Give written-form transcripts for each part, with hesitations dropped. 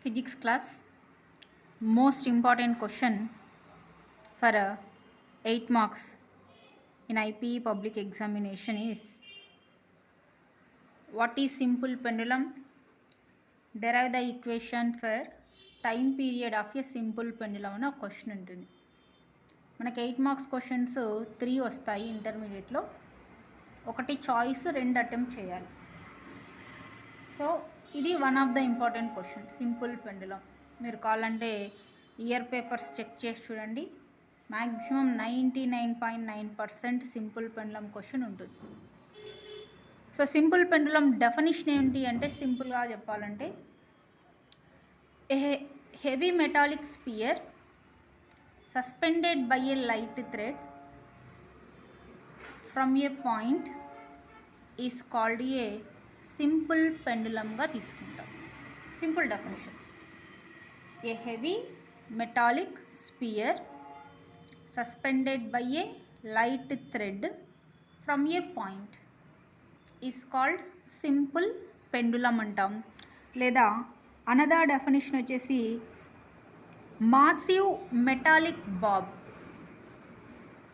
Physics class. Most important question for 8 marks in IPE public examination is what is simple pendulum? Derive the equation for time period of a simple pendulum అని ఒక question ఉంటుంది. మనకి 8 marks questions 3 వస్తాయి ఇంటర్మీడియట్లో. ఒకటి choice, 2 attempt చేయాలి. So ఇది one of the important question, simple pendulum. మీరు కావాలంటే ఇయర్ పేపర్స్ చెక్ చేసి చూడండి. మ్యాక్సిమం 99.9% సింపుల్ పెండులం క్వశ్చన్ ఉంటుంది. సో సింపుల్ పెండులం డెఫినిషన్ ఏంటి అంటే, సింపుల్గా చెప్పాలంటే a heavy metallic sphere suspended by a light thread from a point is called a simple పెండులంగా తీసుకుంటాం. Simple definition: a heavy metallic sphere suspended by a light thread from a point is called simple pendulum అంటాం. లేదా another definition వచ్చేసి massive metallic bob.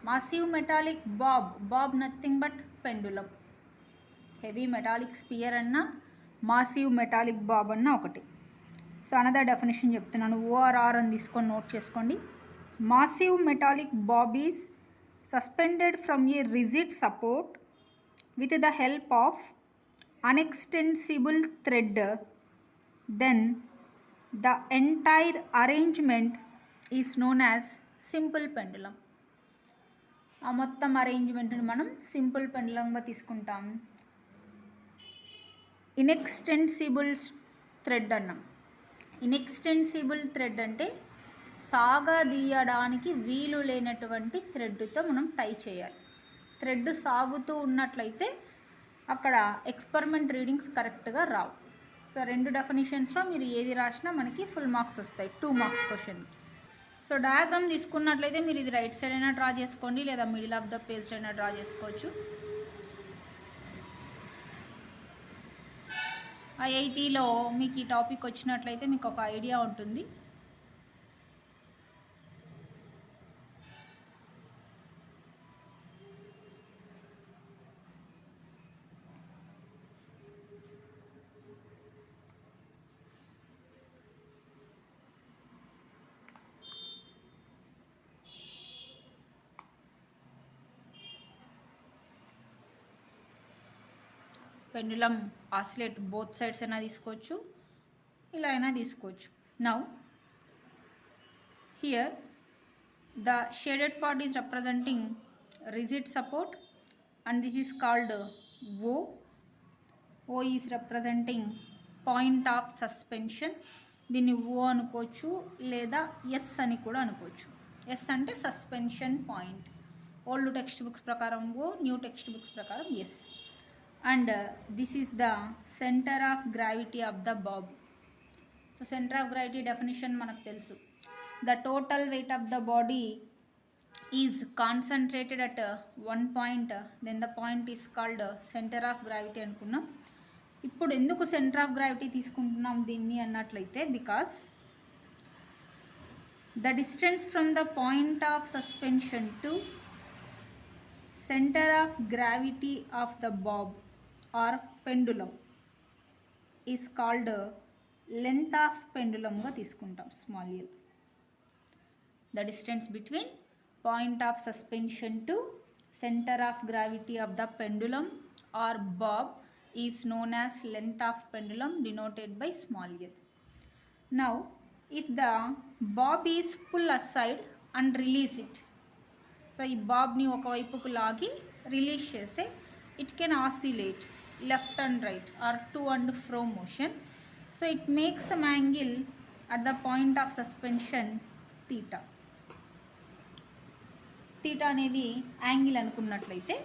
Massive metallic bob nothing but pendulum. Heavy metallic sphere అన్న, massive metallic bob అన్న ఒకటి. So another definition చెప్తున్నాను, or అని తీసుకొని note చేసుకోండి. Massive metallic bob is suspended from a rigid support with the help of unextensible thread, then the entire arrangement is known as simple pendulum. ఆ మొత్తం అరేంజ్మెంట్ని మనం simple పెండులంగా తీసుకుంటాం. ఇన్ఎక్స్టెన్సిబుల్ థ్రెడ్ అన్నాం. ఇన్ఎక్స్టెన్సిబుల్ థ్రెడ్ అంటే సాగదీయడానికి వీలు లేనటువంటి థ్రెడ్తో మనం టై చేయాలి. థ్రెడ్ సాగుతూ ఉన్నట్లయితే అక్కడ ఎక్స్పెరిమెంట్ రీడింగ్స్ కరెక్ట్గా రావు. సో 2 డెఫినేషన్స్లో మీరు ఏది రాసినా మనకి ఫుల్ మార్క్స్ వస్తాయి 2 మార్క్స్ క్వశ్చన్. సో డయాగ్రామ్ తీసుకున్నట్లయితే మీరు ఇది రైట్ సైడ్ అయినా డ్రా చేసుకోండి, లేదా మిడిల్ ఆఫ్ ద పేజ్ అయినా డ్రా చేసుకోవచ్చు. ఐఐటీలో మీకు ఈ టాపిక్ వచ్చినట్లయితే మీకు ఒక ఐడియా ఉంటుంది. పెండులం ఆసిలేట్ బోత్ సైడ్స్ అయినా తీసుకోవచ్చు, ఇలా అయినా తీసుకోవచ్చు. Now here the shaded part is representing rigid support and this is called O. O is representing point of suspension. దీన్ని ఓ అనుకోవచ్చు, లేదా ఎస్ అని కూడా అనుకోవచ్చు. ఎస్ అంటే suspension point. Old text books ప్రకారం ఓ, న్యూ టెక్స్ట్ బుక్స్ ప్రకారం S. And this is the centre of gravity of the bob. So centre of gravity definition మనకు తెలుసు. The total weight of the body is concentrated at 1 point, then the point is called centre of gravity అనుకున్నాం. ఇప్పుడు ఎందుకు centre of gravity తీసుకుంటున్నాం దీన్ని అన్నట్లయితే, because the distance from the point of suspension to centre of gravity of the bob or pendulum is called length of పెండులంగా తీసుకుంటాం, small L. The distance between point of suspension to centre of gravity of the pendulum or bob is known as length of pendulum, denoted by small L. Now if the bob is pull aside and release it, so ఈ బాబ్ని ఒకవైపుకు లాగి release చేస్తే it can oscillate left and right or to and fro motion. So it makes some angle at the point of suspension theta. Theta అనేది angle అనుకున్నట్లయితే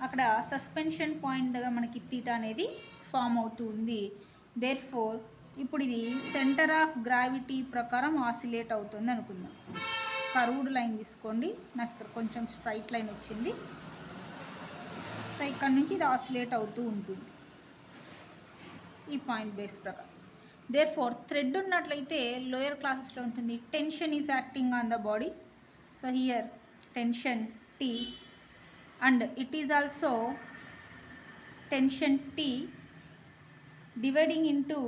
అక్కడ suspension point దగ్గర మనకి తీటా అనేది ఫామ్ అవుతుంది. దేర్ ఫోర్ ఇప్పుడు ఇది సెంటర్ ఆఫ్ గ్రావిటీ ప్రకారం ఆసిలేట్ అవుతుంది అనుకుందాం. కర్వ్డ్ లైన్ తీసుకోండి, నాకు ఇక్కడ కొంచెం స్ట్రైట్ లైన్ వచ్చింది. సో ఇక్కడ నుంచి ఇది ఆసిలేట్ అవుతూ ఉంటుంది ఈ పాయింట్ బేస్ ప్రకారం. దేర్ ఫోర్ థ్రెడ్ ఉన్నట్లయితే లోయర్ క్లాసెస్లో ఉంటుంది tension is acting on the body. So here tension T and it is also tension T dividing into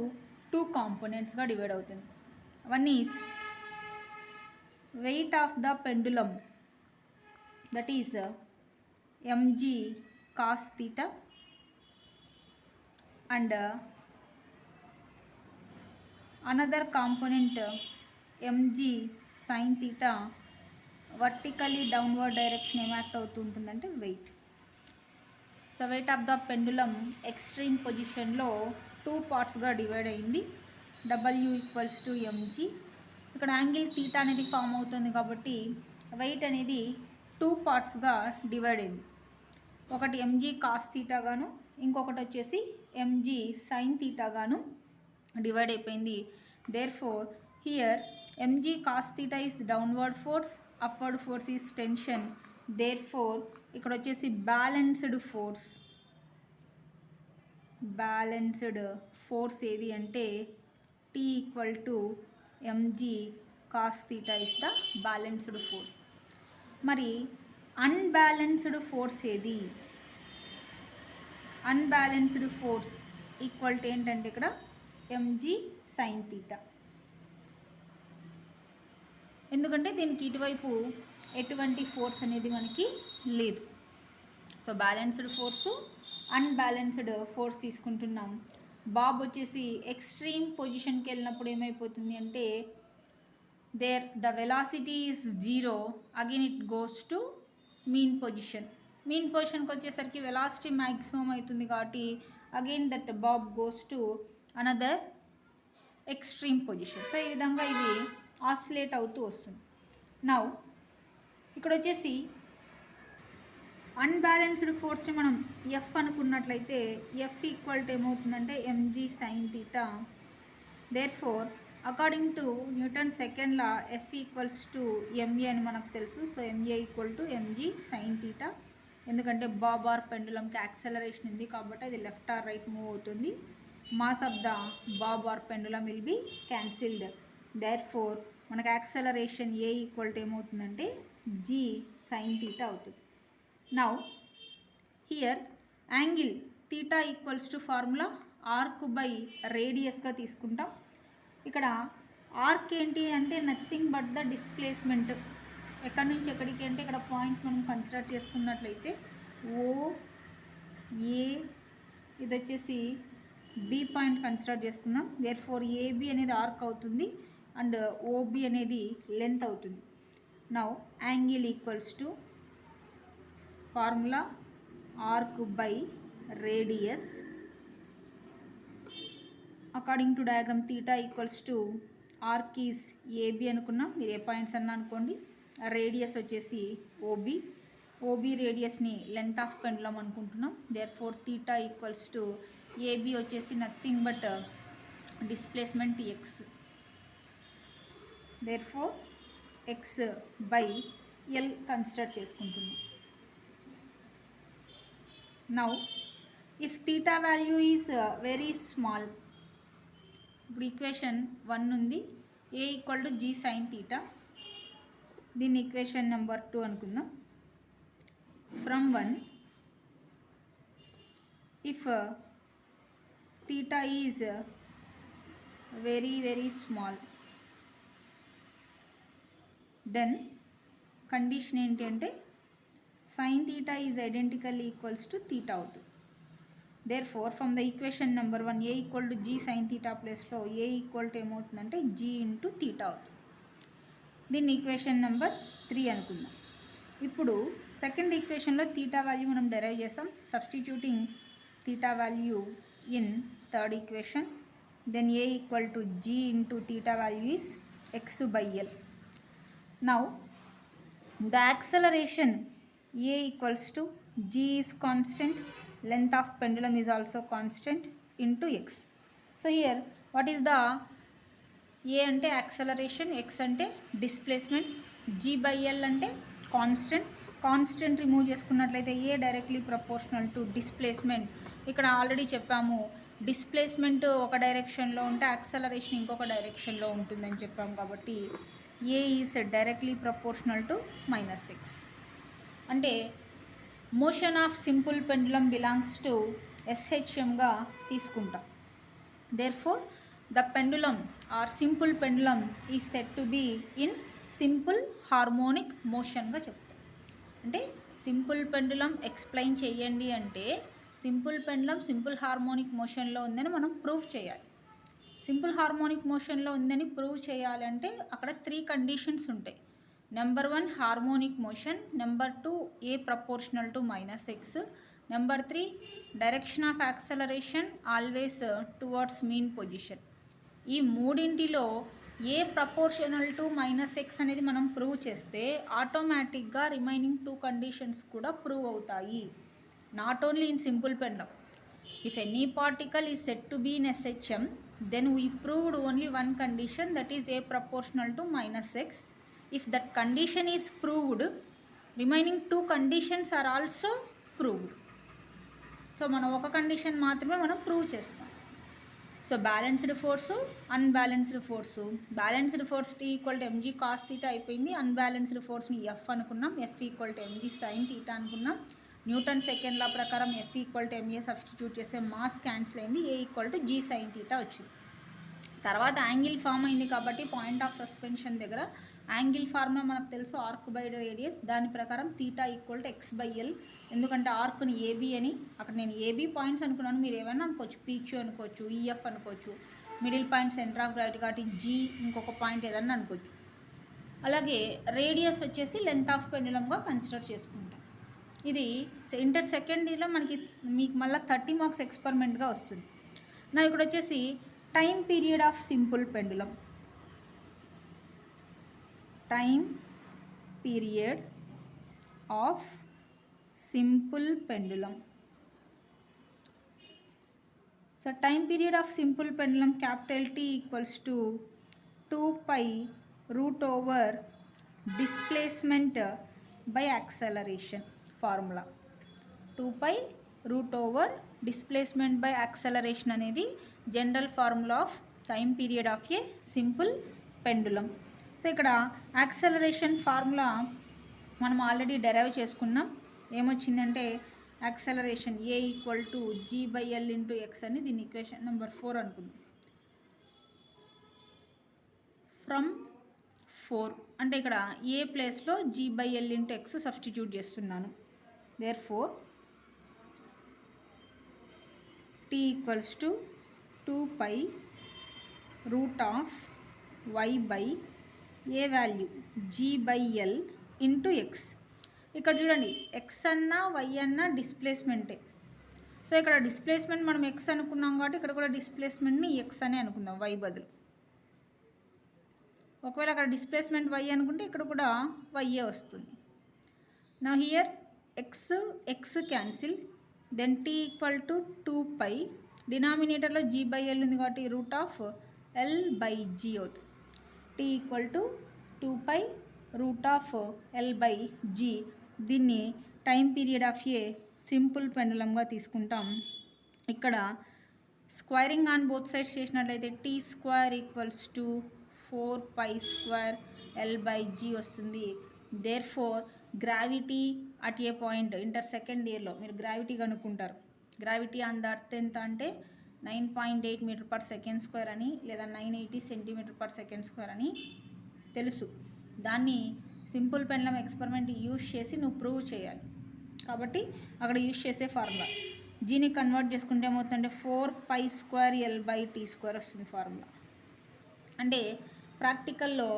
2 కాంపోనెంట్స్గా డివైడ్ అవుతుంది. One is weight of the pendulum, that is mg cos theta, and another component mg sin theta vertically downward direction ఏం act అవుతుంటుందంటే weight. So weight of the pendulum extreme పొజిషన్లో 2 పార్ట్స్గా divide అయింది. W equals to mg. ఇక్కడ angle theta అనేది form అవుతుంది కాబట్టి wait అనేది 2 పార్ట్స్గా డివైడ్ అయింది. ఒకటి mg కాస్ తీటా గాను, ఇంకొకటి వచ్చేసి mg సైన్ తీటా గాను డివైడ్ అయిపోయింది. Therefore here mg cos theta is downward force, upward force is tension. Therefore ఇక్కడ వచ్చేసి బ్యాలెన్స్డ్ ఫోర్స్ ఏది అంటే T equal to mg cos theta is the balanced force. మరి unbalanced force ఏది? Unbalanced force equal to ఏంటంటే ఇక్కడ mg sine theta. ఎందుకంటే దీనికి ఇటువైపు ఎటువంటి ఫోర్స్ అనేది మనకి లేదు. So balanced force, unbalanced force తీసుకుంటున్నాం. బాబ్ వచ్చేసి ఎక్స్ట్రీమ్ పొజిషన్కి వెళ్ళినప్పుడు ఏమైపోతుంది అంటే the velocity is 0, again it goes to mean position. Mean పొజిషన్కి వచ్చేసరికి వెలాసిటీ మ్యాక్సిమం అవుతుంది కాబట్టి again that Bob goes to another extreme position. So ఈ విధంగా ఇది ఆసిలేట్ అవుతూ వస్తుంది. నౌ ఇక్కడ వచ్చేసి అన్బ్యాలెన్స్డ్ ఫోర్స్ని మనం F అనుకున్నట్లయితే F ఈక్వల్ టు ఏమవుతుందంటే mg sine theta. Therefore according to Newton second law F equals to ma అని మనకు తెలుసు. So ma equal to mg sine theta. ఎందుకంటే బాబ్ ఆర్ పెండులంకి యాక్సలరేషన్ ఉంది కాబట్టి అది లెఫ్ట్ ఆర్ రైట్ మూవ్ అవుతుంది. Mass of the bob or pendulum will be cancelled. Therefore మనకు యాక్సలరేషన్ ఏ ఈక్వల్ టు ఏమవుతుందంటే g సైన్ తీటా అవుతుంది. Now here angle theta equals to formula arc by రేడియస్గా తీసుకుంటాం. ఇక్కడ arc ఏంటి అంటే nothing but the displacement. ఎక్కడి నుంచి ఎక్కడికి అంటే ఇక్కడ పాయింట్స్ మనం కన్సిడర్ చేసుకున్నట్లయితే ఓ ఏ ఇది వచ్చేసి బి పాయింట్ కన్సిడర్ చేసుకుందాం. దేర్ ఫోర్ ఏబి అనేది ఆర్క్ అవుతుంది అండ్ ఓబి అనేది లెంత్ అవుతుంది. Now angle equals to formula arc by radius. According to diagram theta equals to arc is AB అనుకున్నాం, మీరు ఏ పాయింట్స్ అన్నా అనుకోండి. రేడియస్ వచ్చేసి ఓబి రేడియస్ని లెంత్ ఆఫ్ పెండులం అనుకుంటున్నాం. Therefore theta equals to AB వచ్చేసి nothing but displacement X. Therefore X by L consider చేసుకుంటున్నాం. Now if theta value is very small, ఇప్పుడు ఈక్వేషన్ 1 ఉంది, A equal to G sine theta. దీన్ని equation number 2 అనుకుందాం. From 1 if theta is very small, then condition ఏంటి అంటే sine theta is identical equals to theta అవుతుంది. Therefore from the equation number 1 A equal to G sine theta ప్లేస్లో A equal to ఏమవుతుందంటే G into theta అవుతుంది. దీన్ని equation number 3 అనుకుందాం. ఇప్పుడు second ఈక్వేషన్లో తీటా వాల్యూ మనం డెరైవ్ చేస్తాం, substituting theta value in third equation. Then A equal to G into theta value is X by L. Now the acceleration a equals to g is constant, length of pendulum is also constant into x. So here what is the a ante acceleration, x ante displacement, g by l ante constant remove చేసుకున్నట్లయితే a directly proportional to displacement. ఇక్కడ already చెప్పాము displacement ఒక డైరెక్షన్లో ఉంటే acceleration ఇంకొక డైరెక్షన్లో ఉంటుందని చెప్పాం కాబట్టి A is directly proportional to -6. అంటే motion of simple pendulum belongs to SHMగా తీసుకుంటాం. Therefore the pendulum or simple pendulum is said to be in simple harmonic మోషన్గా చెప్తాం. అంటే సింపుల్ పెండులం ఎక్స్ప్లెయిన్ చేయండి అంటే సింపుల్ పెండులం సింపుల్ హార్మోనిక్ మోషన్లో ఉందని మనం ప్రూవ్ చేయాలి. సింపుల్ హార్మోనిక్ మోషన్లో ఉందని ప్రూవ్ చేయాలంటే అక్కడ 3 కండిషన్స్ ఉంటాయి. Number 1 harmonic motion, number 2 A proportional to -6, number 3 direction of acceleration always towards mean position. ఈ మూడింటిలో ఏ ప్రపోర్షనల్ టు -6 అనేది మనం ప్రూవ్ చేస్తే ఆటోమేటిక్గా రిమైనింగ్ 2 కండిషన్స్ కూడా ప్రూవ్ అవుతాయి. Not only in simple pendulum. If any particle is said to be in SHM, then we proved only one condition, that is A proportional to -6. If that condition is proved, remaining 2 conditions are also proved. So మనం ఒక condition మాత్రమే మనం prove చేస్తాం. So balanced force, unbalanced force. Balanced force T = mg cos θ అయిపోయింది. Unbalanced ఫోర్స్ని F అనుకున్నాం. F = mg sin θ అనుకున్నాం. Newton second లా ప్రకారం F = ma substitute చేస్తే మాస్ క్యాన్సిల్ అయింది. A = g sin θ వచ్చింది. తర్వాత యాంగిల్ ఫామ్ అయింది కాబట్టి పాయింట్ ఆఫ్ సస్పెన్షన్ దగ్గర యాంగిల్ ఫార్ములా మనకు తెలుసు, ఆర్క్ బై రేడియస్. దాని ప్రకారం θ = x/l. ఎందుకంటే ఆర్క్ని AB అని, అక్కడ నేను AB పాయింట్స్ అనుకున్నాను, మీరు ఏమైనా అనుకోవచ్చు, PQ అనుకోవచ్చు, EF అనుకోవచ్చు. Middle point centre of gravity కాబట్టి G ఇంకొక పాయింట్ ఏదన్నా అనుకోవచ్చు. అలాగే రేడియస్ వచ్చేసి లెంత్ ఆఫ్ పెండులంగా కన్సిడర్ చేసుకుంటాం. ఇది ఇంటర్ సెకండ్ ఇయర్లో మీకు మళ్ళీ 30 మార్క్స్ ఎక్స్పెరిమెంట్గా వస్తుంది. నా ఇక్కడ వచ్చేసి time period of simple pendulum. Time period of simple pendulum. So time period of simple pendulum capital T = 2π√over displacement by acceleration formula. 2π√over displacement by acceleration అనేది general formula of time period of a simple pendulum. So ఇక్కడ acceleration formula మనం already derive చేసుకున్నాం. ఏమొచ్చిందంటే acceleration A = g/l × x అని, దీని equation number 4 అనుకుందాం. From 4 అంటే ఇక్కడ ఏ ప్లేస్లో g/l × x సబ్స్టిట్యూట్ చేస్తున్నాను. Therefore T = 2π√y/a value g/l × x. ఇక్కడ చూడండి, x అన్నా y అన్నా డిస్ప్లేస్మెంటే. సో ఇక్కడ డిస్ప్లేస్మెంట్ మనం x అనుకున్నాం కాబట్టి ఇక్కడ కూడా డిస్ప్లేస్మెంట్ని x అనే అనుకుందాం, y బదులు. ఒకవేళ అక్కడ డిస్ప్లేస్మెంట్ y అనుకుంటే ఇక్కడ కూడా y వస్తుంది. నా here x cancel, then T = 2π, డినామినేటర్లో g/l ఉంది కాబట్టి √l/g అవుతుంది. T = 2π√l/g. దీన్ని time period of a simple పెండులంగా తీసుకుంటాం. ఇక్కడ స్క్వైరింగ్ ఆన్ బోత్ సైడ్స్ చేసినట్లయితే T² = 4π²l/g వస్తుంది. Therefore gravity at a point, inter second ఇయర్లో మీరు గ్రావిటీ కనుక్కుంటారు. గ్రావిటీ ఆన్ ద అర్త్ ఎంత అంటే 9.8 m/s² అని, లేదా 980 cm/s² అని తెలుసు. దాన్ని సింపుల్ పెండులం ఎక్స్పెరిమెంట్ యూజ్ చేసి నువ్వు ప్రూవ్ చేయాలి. కాబట్టి అక్కడ యూజ్ చేసే ఫార్ములా జీని కన్వర్ట్ చేసుకుంటే ఏమవుతుందంటే 4π²l/t² వస్తుంది ఫార్ములా. అంటే ప్రాక్టికల్లో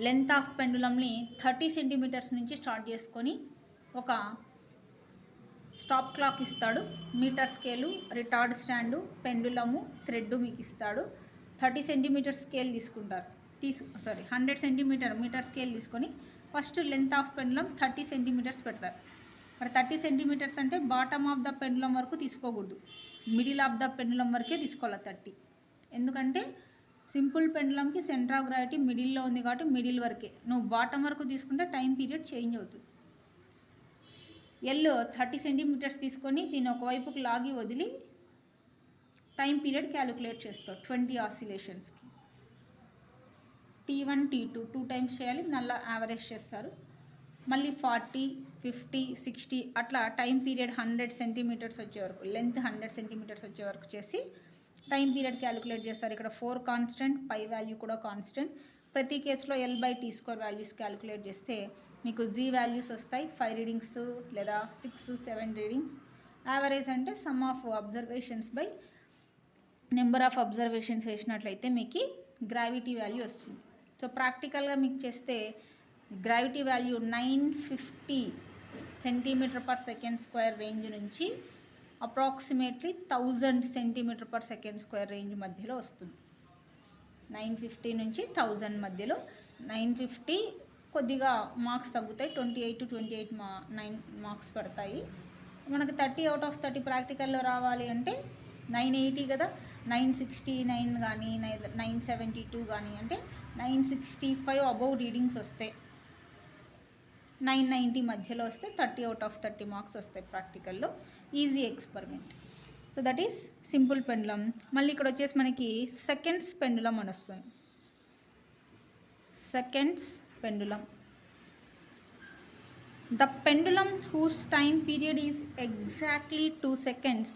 లెంత్ ఆఫ్ పెండులంని 30 సెంటీమీటర్స్ నుంచి స్టార్ట్ చేసుకొని ఒక స్టాప్ క్లాక్ ఇస్తాడు, metre scale, retort stand, pendulum, thread మీకు ఇస్తాడు. 30 సెంటీమీటర్ స్కేల్ తీసుకుంటారు. 100 సెంటీమీటర్ మీటర్ స్కేల్ తీసుకొని first length of pendulum 30 centimetres పెడతారు. మరి 30 సెంటీమీటర్స్ అంటే బాటమ్ ఆఫ్ ద పెండులం వరకు తీసుకోకూడదు, మిడిల్ ఆఫ్ ద పెండులం వరకే తీసుకోవాలి 30. ఎందుకంటే సింపుల్ పెండులంకి సెంటర్ ఆఫ్ గ్రావిటీ మిడిల్లో ఉంది కాబట్టి మిడిల్ వరకే. నువ్వు బాటమ్ వరకు తీసుకుంటే టైం పీరియడ్ చేంజ్ అవుతుంది. ఎల్ 30 సెంటీమీటర్స్ తీసుకొని దీన్ని ఒకవైపుకి లాగి వదిలి టైం పీరియడ్ క్యాలిక్యులేట్ చేస్తావు 20 ఆసిలేషన్స్కి. T1 T2 2 టైమ్స్ చేయాలి, మళ్ళీ యావరేజ్ చేస్తారు. మళ్ళీ 40 50 60 అట్లా టైం పీరియడ్ 100 సెంటీమీటర్స్ వచ్చే వరకు, లెంత్ 100 సెంటీమీటర్స్ వచ్చే వరకు చేసి టైం పీరియడ్ క్యాలిక్యులేట్ చేస్తారు. ఇక్కడ 4 కాన్స్టెంట్, పై వాల్యూ కూడా కాన్స్టెంట్. ప్రతి కేసులో L/T² వాల్యూస్ క్యాలిక్యులేట్ చేస్తే మీకు G వాల్యూస్ వస్తాయి. 5 రీడింగ్స్ లేదా 6 7 రీడింగ్స్. యావరేజ్ అంటే sum of observations by number of observations వేసినట్లయితే మీకు గ్రావిటీ వాల్యూ వస్తుంది. సో ప్రాక్టికల్గా మీకు చేస్తే gravity value 950 centimetre per second square range నుంచి approximately 1000 centimetre per second square range మధ్యలో వస్తుంది. 950 నుంచి 1000 మధ్యలో. 950 కొద్దిగా మార్క్స్ తగ్గుతాయి, 28 to 28 9 మార్క్స్ పడతాయి. మనకి 30 out of 30 ప్రాక్టికల్లో రావాలి అంటే 980 కదా, 969 కానీ 972 కానీ అంటే 965 అబౌవ్ రీడింగ్స్ వస్తాయి. 990 మధ్యలో వస్తే 30 out of 30 మార్క్స్ వస్తాయి ప్రాక్టికల్లో. Easy experiment. So that is simple pendulum. మళ్ళీ ఇక్కడ వచ్చేసి మనకి సెకండ్స్ పెండులం అని వస్తుంది. Seconds pendulum. The pendulum whose time period is exactly 2 seconds,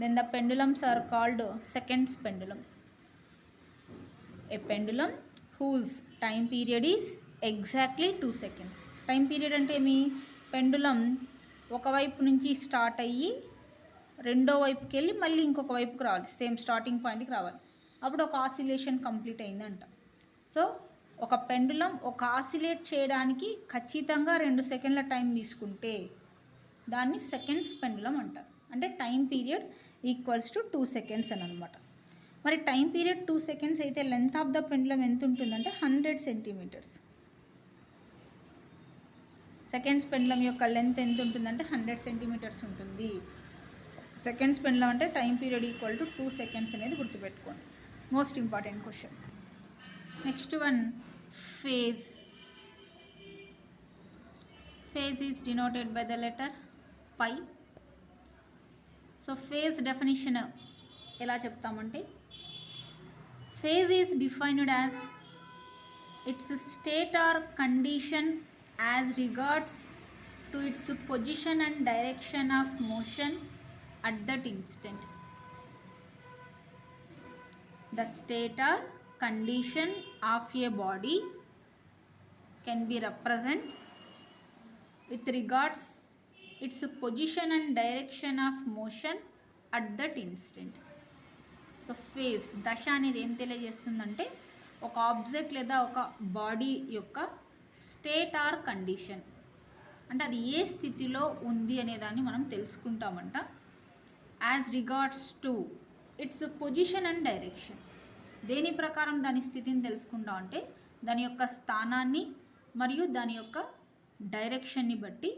then the pendulums are called seconds pendulum. A pendulum whose time period is exactly 2 seconds. Time period అంటే మీ pendulum ఒకవైపు నుంచి start అయ్యి రెండో వైపుకి వెళ్ళి మళ్ళీ ఇంకొక వైపుకి రావాలి, సేమ్ స్టార్టింగ్ పాయింట్కి రావాలి. అప్పుడు ఒక ఆసిలేషన్ కంప్లీట్ అయిందంట. సో ఒక పెండులం ఒక ఆసిలేట్ చేయడానికి ఖచ్చితంగా 2 సెకండ్ల టైం తీసుకుంటే దాన్ని సెకండ్స్ పెండులం అంటారు. అంటే time period equals to 2 seconds అని అనమాట. మరి టైం పీరియడ్ 2 seconds అయితే లెంత్ ఆఫ్ ద పెండులం ఎంత ఉంటుందంటే 100 సెంటీమీటర్స్. సెకండ్స్ పెండులం యొక్క లెంత్ ఎంత ఉంటుందంటే 100 సెంటీమీటర్స్ ఉంటుంది. సెకండ్స్ పెండులం అంటే time period equal to 2 seconds అనేది గుర్తుపెట్టుకోండి. Most important question. Next one, phase. Phase is denoted by the letter pi. So phase definition ఎలా చెప్తామంటే, phase is defined as its state or condition as regards to its position and direction of motion at that instant. The state or condition of a body can be represented with regards its position and direction of motion at that instant. So phase దశ అనేది ఏం తెలియజేస్తుందంటే ఒక object లేదా ఒక body యొక్క state or condition, అంటే అది ఏ స్థితిలో ఉంది అనేదాన్ని మనం తెలుసుకుంటామంట. As regards to its position and direction. దేని ప్రకారం దాని స్థితిని తెలుసుకుంటాం అంటే దాని యొక్క స్థానాన్ని మరియు దాని యొక్క డైరెక్షన్ని బట్టి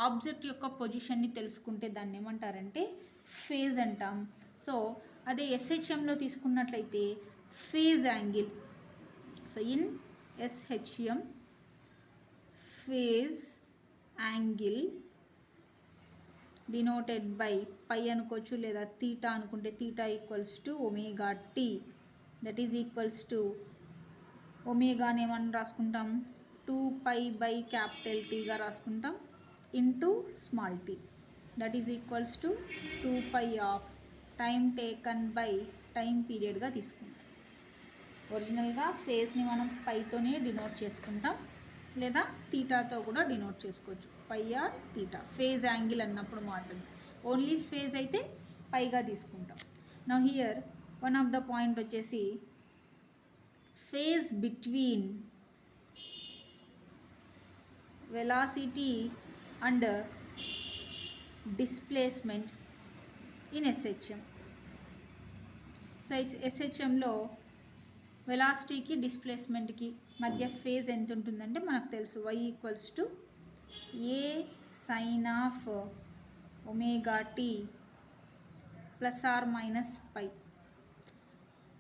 ఆబ్జెక్ట్ యొక్క పొజిషన్ని తెలుసుకుంటే దాన్ని ఏమంటారంటే ఫేజ్ అంటాం. సో అదే ఎస్హెచ్ఎంలో తీసుకున్నట్లయితే phase angle. So in SHM phase angle denoted by pi అనుకోవచ్చు లేదా తీటా అనుకుంటే theta equals to omega T. That is equals to ఒమేగాని ఏమని రాసుకుంటాం 2π/T రాసుకుంటాం into small T. That is equals to 2π of time taken by time పీరియడ్గా తీసుకుంటాం. ఒరిజినల్గా ఫేజ్ని మనం పైతోనే డినోట్ చేసుకుంటాం లేదా తీటాతో కూడా డినోట్ చేసుకోవచ్చు. Pi or theta phase angle అన్నప్పుడు మాత్రమే. ఓన్లీ ఫేజ్ అయితే పైగా తీసుకుంటాం. Now here one of the point వచ్చేసి phase between velocity and displacement in SHM. So ఎస్హెచ్ఎంలో వెలాసిటీకి డిస్ప్లేస్మెంట్కి మధ్య ఫేజ్ ఎంత ఉంటుందంటే మనకు తెలుసు y equals to A sine of omega T plus or minus pi.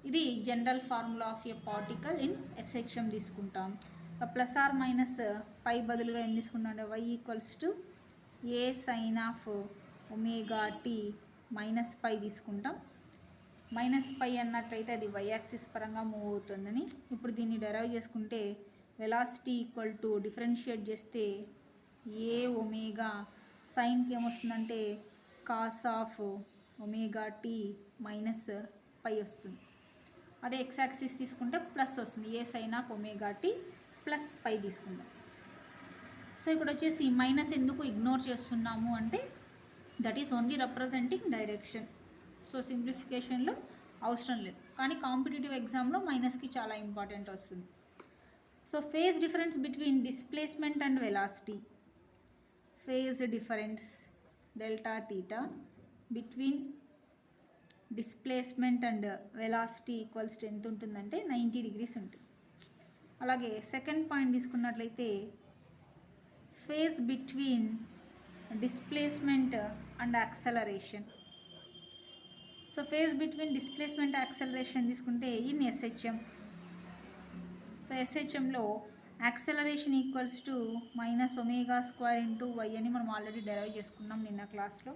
ఇది general formula of a particle in SHM తీసుకుంటాం. ప్లస్ ఆర్ మైనస్ పై బదులుగా ఏం తీసుకుంటాం అంటే y equals to A sine of omega T minus pi తీసుకుంటాం. Minus పై అన్నట్లయితే అది why axis పరంగా మూవ్ అవుతుందని. ఇప్పుడు దీన్ని డెరైవ్ చేసుకుంటే వెలాసిటీ ఈక్వల్ టు డిఫరెన్షియేట్ చేస్తే ఏ ఒమేగా సైన్కి ఏమొస్తుందంటే cos of omega T minus pi వస్తుంది. అదే ఎక్స్ యాక్సిస్ తీసుకుంటే ప్లస్ వస్తుంది, A sine of omega T plus pi తీసుకుందాం. సో ఇక్కడ వచ్చేసి మైనస్ ఎందుకు ఇగ్నోర్ చేస్తున్నాము అంటే that is only representing direction. So సింప్లిఫికేషన్లో అవసరం లేదు, కానీ కాంపిటేటివ్ ఎగ్జామ్లో మైనస్కి చాలా ఇంపార్టెంట్ వస్తుంది. So phase difference between displacement and velocity. Phase difference delta theta between displacement and velocity equals to ఎంత ఉంటుందంటే 90 degrees ఉంటుంది. అలాగే సెకండ్ పాయింట్ తీసుకున్నట్లయితే phase between displacement and acceleration. So phase between displacement acceleration తీసుకుంటే in SHM. So ఎస్హెచ్ఎంలో acceleration equals to minus omega square into Y అని మనం already derive చేసుకున్నాం నిన్న క్లాస్లో.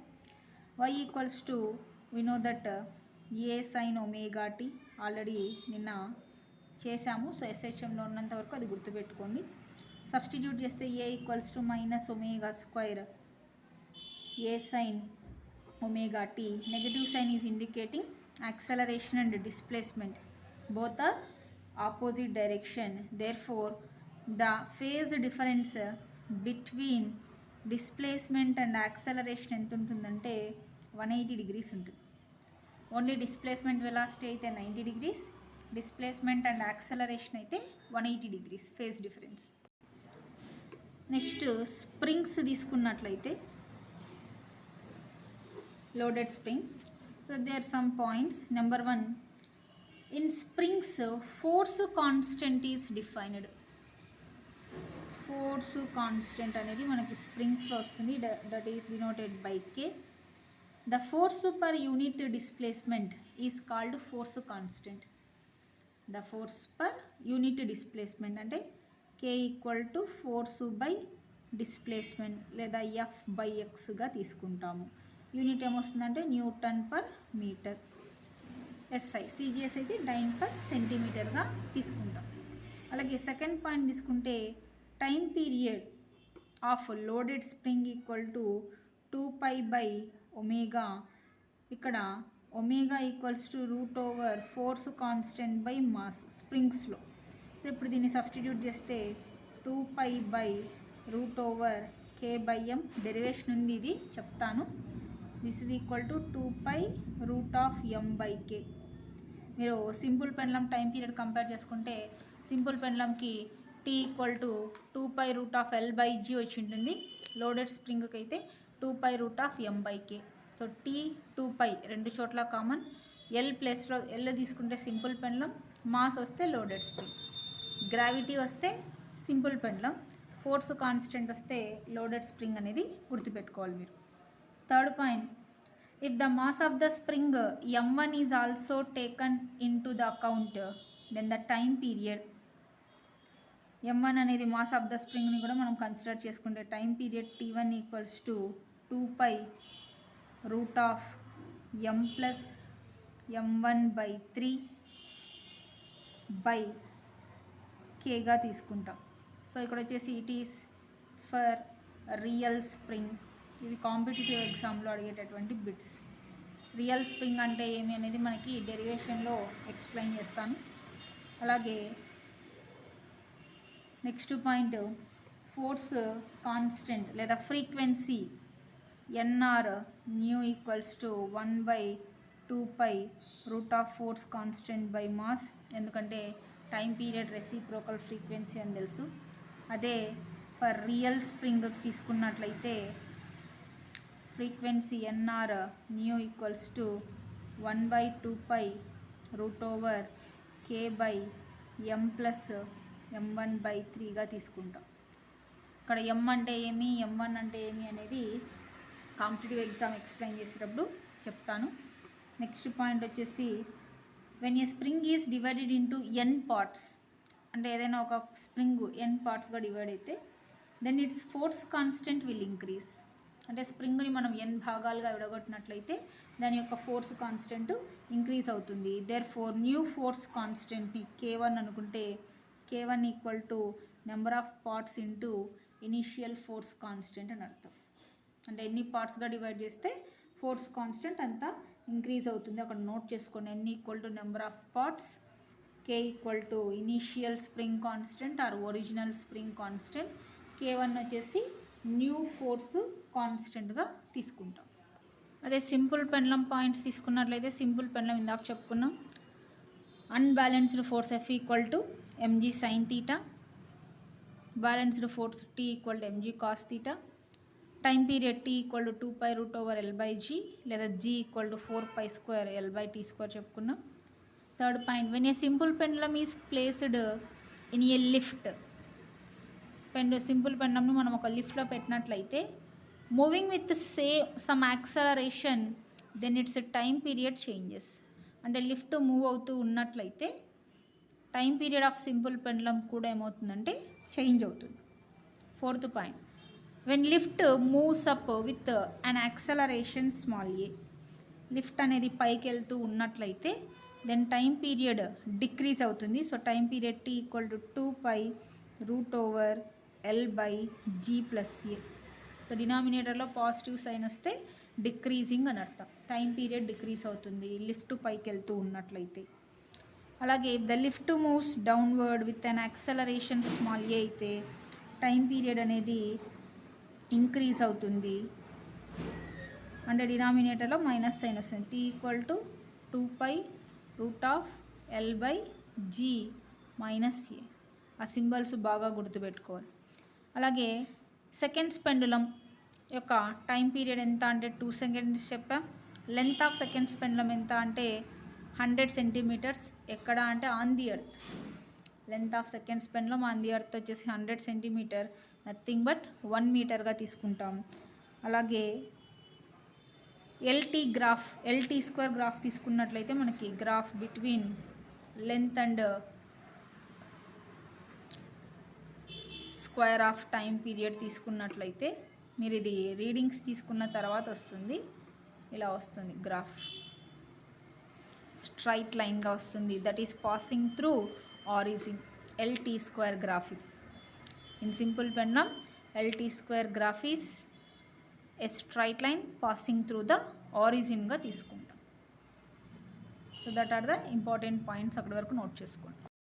Y equals to we know that A sine omega T already నిన్న చేసాము. So ఎస్హెచ్ఎంలో ఉన్నంత వరకు అది గుర్తుపెట్టుకోండి. సబ్స్టిట్యూట్ చేస్తే A equals to minus omega square A sine omega T. Negative sign is indicating acceleration and displacement both are opposite direction. Therefore the phase difference between displacement and acceleration ఎంత ఉంటుందంటే 180 degrees ఉంటుంది. Only displacement velocity అయితే 90 degrees, displacement and acceleration అయితే 180 degrees phase difference. Next springs తీసుకున్నట్లయితే loaded springs. So there are some points. Number 1, in springs force constant is defined. Force constant అనేది మనకి స్ప్రింగ్స్లో వస్తుంది, that is denoted by K. The force per unit displacement is called force constant. The force per unit displacement అంటే K equal to force by displacement లేదా F by ఎక్స్గా తీసుకుంటాము. Unit ఏమొస్తుందంటే newton per metre. SI CGS అయితే dyne per సెంటీమీటర్గా తీసుకుంటాం. అలాగే second point తీసుకుంటే time period of loaded spring equal to 2π by omega. ఇక్కడ ఒమేగా ఈక్వల్స్ టు √ఓవర్ ఫోర్స్ కాన్స్టెంట్ బై మాస్ స్ప్రింగ్స్లో. సో ఇప్పుడు దీన్ని సబ్స్టిట్యూట్ చేస్తే 2π బై √ఓవర్ K/m. డెరివేషన్ ఉంది, ఇది చెప్తాను. This is equal to 2π √m/k. మీరు simple pendulum time period compare చేసుకుంటే సింపుల్ పెండ్లంకి T ఈక్వల్ టు 2π √L/g వచ్చి ఉంటుంది. లోడెడ్ స్ప్రింగ్కి అయితే 2π √m/k. సో T 2π రెండు చోట్ల కామన్. ఎల్ ప్లేస్లో ఎల్ తీసుకుంటే సింపుల్ పెండ్లం, మాస్ వస్తే లోడెడ్ స్ప్రింగ్, గ్రావిటీ వస్తే సింపుల్ పెండ్లం, ఫోర్స్ కాన్స్టెంట్ వస్తే లోడెడ్ స్ప్రింగ్ అనేది గుర్తుపెట్టుకోవాలి మీరు. Third point, if the mass of the spring m1 is also taken into the account, then the time period m1 అనేది mass of the స్ప్రింగ్ని కూడా మనం consider చేసుకుంటే time period t1 equals to 2π √m plus m1/3 by Kగా తీసుకుంటాం. So ఇక్కడ వచ్చేసి it is for real spring. ఇవి competitive ఎగ్జామ్లో అడిగేటటువంటి బిట్స్. రియల్ స్ప్రింగ్ అంటే ఏమి అనేది మనకి డెరివేషన్లో ఎక్స్ప్లెయిన్ చేస్తాను. అలాగే నెక్స్ట్ పాయింట్ ఫోర్స్ కాన్స్టెంట్ లేదా frequency N or nu equals to 1/2π √ force constant by mass. ఎందుకంటే టైం పీరియడ్ రెసిప్రోకల్ ఫ్రీక్వెన్సీ అని తెలుసు. అదే ఫర్ రియల్ స్ప్రింగ్ తీసుకున్నట్లయితే frequency N or nu equals to 1/2π √ K/m plus m1/3గా తీసుకుంటాం. ఇక్కడ m అంటే ఏమి, m1 అంటే ఏమి అనేది కాంపిటేటివ్ ఎగ్జామ్ ఎక్స్ప్లెయిన్ చేసేటప్పుడు చెప్తాను. నెక్స్ట్ పాయింట్ వచ్చేసి when a spring is divided into n parts, అంటే ఏదైనా ఒక స్ప్రింగ్ n పార్ట్స్గా డివైడ్ అయితే then its force constant will increase. అంటే స్ప్రింగ్ని మనం n భాగాలుగా విడగొట్టినట్లయితే దాని యొక్క ఫోర్స్ కాన్స్టెంట్ ఇంక్రీజ్ అవుతుంది. దేర్ ఫోర్ న్యూ ఫోర్స్ కాన్స్టెంట్ని k1 అనుకుంటే k1 equal to number of parts into initial force constant అని అర్థం. అంటే ఎన్ని పార్ట్స్గా డివైడ్ చేస్తే ఫోర్స్ కాన్స్టెంట్ అంతా ఇంక్రీజ్ అవుతుంది. అక్కడ నోట్ చేసుకోండి. n equal to number of parts, k equal to initial spring constant or original spring constant, k1 వచ్చేసి న్యూ ఫోర్స్ కాన్స్టెంట్గా తీసుకుంటాం. అదే సింపుల్ పెండ్లం పాయింట్స్ తీసుకున్నట్లయితే సింపుల్ పెండ్లం ఇందాక చెప్పుకున్నాం. Unbalanced force F equal to mg sin theta, balanced force T equal to mg cos theta, time period T equal to 2π√L/g లేదా G equal to 4π² L/t² చెప్పుకున్నాం. Third point, when a simple pendulum is placed in a lift, simple పెండ్లంని మనం ఒక లిఫ్ట్లో పెట్టినట్లయితే moving with some acceleration then its time period changes. అంటే lift move అవుతూ ఉన్నట్లయితే time period of simple pendulum కూడా ఏమవుతుందంటే చేంజ్ అవుతుంది. Fourth point, when lift moves up with an acceleration small a, lift అనేది పైకి వెళ్తూ ఉన్నట్లయితే దెన్ టైం పీరియడ్ డిక్రీజ్ అవుతుంది. So time period T equal to 2π√L/g+a. So డినామినేటర్లో పాజిటివ్ సైన్ వస్తే డిక్రీజింగ్ అని అర్థం. టైం పీరియడ్ డిక్రీజ్ అవుతుంది లిఫ్ట్ పైకి వెళ్తూ ఉన్నట్లయితే. అలాగే the lift moves downward with an acceleration small a అయితే టైం పీరియడ్ అనేది ఇంక్రీజ్ అవుతుంది. అంటే డినామినేటర్లో మైనస్ సైన్ వస్తుంది. T equal to 2π√L/g-a. ఆ సింబల్స్ బాగా గుర్తుపెట్టుకోవాలి. అలాగే సెకండ్స్ పెండులం యొక్క టైం పీరియడ్ ఎంత అంటే 2 సెకండ్స్ చెప్పాం. లెంత్ ఆఫ్ సెకండ్స్ పెండులం ఎంత అంటే 100 సెంటీమీటర్స్. ఎక్కడ అంటే on the earth. Length of seconds pendulum on the earth వచ్చేసి 100 సెంటీమీటర్, నథింగ్ బట్ 1 మీటర్గా తీసుకుంటాం. అలాగే LT స్క్వేర్ గ్రాఫ్ తీసుకున్నట్లయితే మనకి graph between length and square of time period తీసుకున్నట్లయితే మీరు ఇది రీడింగ్స్ తీసుకున్న తర్వాత వస్తుంది. ఇలా వస్తుంది గ్రాఫ్, స్ట్రైట్ లైన్గా వస్తుంది. That is passing through origin. LT square graph ఇది. In simple pendulum LT square graph is a straight line passing through the ఆరిజిన్గా తీసుకుంటాం. So that are the important points. అక్కడి వరకు నోట్ చేసుకోండి.